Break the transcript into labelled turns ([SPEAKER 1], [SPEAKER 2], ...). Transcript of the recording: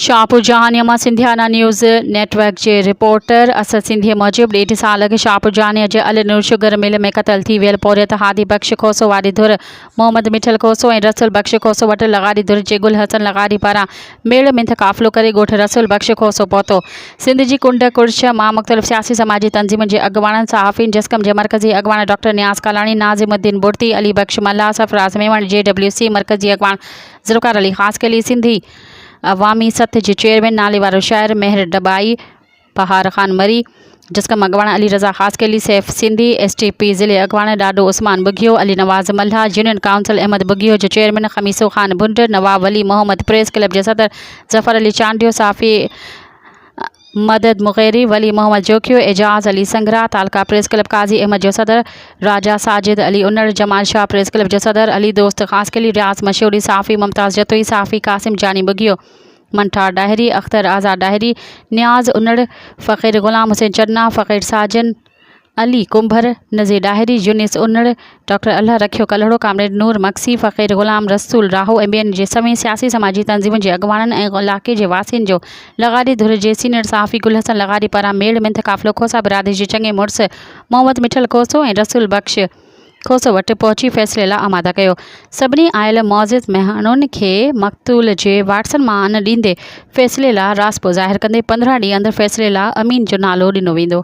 [SPEAKER 1] शाहपुर जहानिया मां सिंधियाना news network के reporter Asad Sindhi मूजिब 1.5 साल अॻु शाहपुर जहानिया जे अल नूर शुगर मिल में क़तल थी वियल पोरियत हादी बख्श खोसो वारी धुर मोहम्मद मिठल खोसो ऐं रसूल बख्श खोसो वटि लॻारी धुर जे गुल हसन लॻारी पारां मेड़ मिंथ क़ाफ़िलो करे ॻोठ रसूल बख्श खोसो पहुतो। सिंध जी कुंड कुर्श मां मुख़्तलिफ़ सियासी समाजी तंज़ीमुनि जे अॻुवाणनि सहाफ़ियुनि जस्कम जे मरकज़ी अॻुवाण डॉक्टर नियाज़ कालाणी नाज़िमुद्दीन बुर्ती अली बख्श मल्ला सरफराज़ मेवण JWC मरकज़ी अॻुवाण ज़ुल्फ़िकार अली ख़ासकली सिंधी अवामी सथ जे चेयरमैन नाले वारो शाइर मेहर डबाई पहार ख़ान मरी जस्कम अॻुवाण अली रज़ा ख़ासकली सैफ़ सिंधी STP ज़िले अॻुवाण ॾाॾो उस्मान बुगियो अली नवाज़ मल्हा यूनियन काउंसिल अहमद बुगियो जो चेयरमैन ख़मीसो ख़ान भुंड नवाब वली मोहम्मद प्रेस क्लब जे सदर ज़फ़र अली चांडियो साफ़ी मदद मुग़ैरी वली मोहम्मद जोखियो एजाज़ अली संगरा तालका प्रेस क्लब काज़ी अहमद जो सदर राजा साजिद अली उन्नड़ जमाल शाह प्रेस क्लब जो सदर अली दोस्त ख़ासकली रियाज़ मशहूरी साफ़ी मुमताज़ जतोई साफ़ी कासिम जानी बुगियो मंठार डाहरी अख्तर आज़ाद डाहरी नियाज़ उन्नड़ फ़कीर ग़ुलाम हुसैन चन्ना फ़कीर साजन अली कुंभर नज़ीर डाहरी यूनिस उन्नड़ डॉक्टर अल्लाह रखियो कलहड़ो कामरेड नूर मक्सी फ़कीर ग़ुलाम रसूल राहो ऐं ॿियनि जे समेत सियासी समाजी तंज़ीमुनि जे अॻुवाणनि ऐं इलाइक़े जे वासियुनि जो लॻारी धुर जे सीनियर सहाफ़ी गुल हसन लॻारी पारां मेड़ मिंथ क़ाफ़िलो खोसा बिरादरी जे चङे मुड़ुस मोहम्मद मिठल खोसो ऐं रसूल बख्श खोसो वटि पहुची फ़ैसिले लाइ आमादा कयो। सभिनी आयल मौज़िज़ महिमानुनि खे मक़तूल जे वारसनि मां अन ॾींदे फ़ैसिले लाइ रासपो ज़ाहिर कंदे 15 ॾींहं अंदरि फ़ैसिले लाइ अमीन जो नालो ॾिनो वेंदो।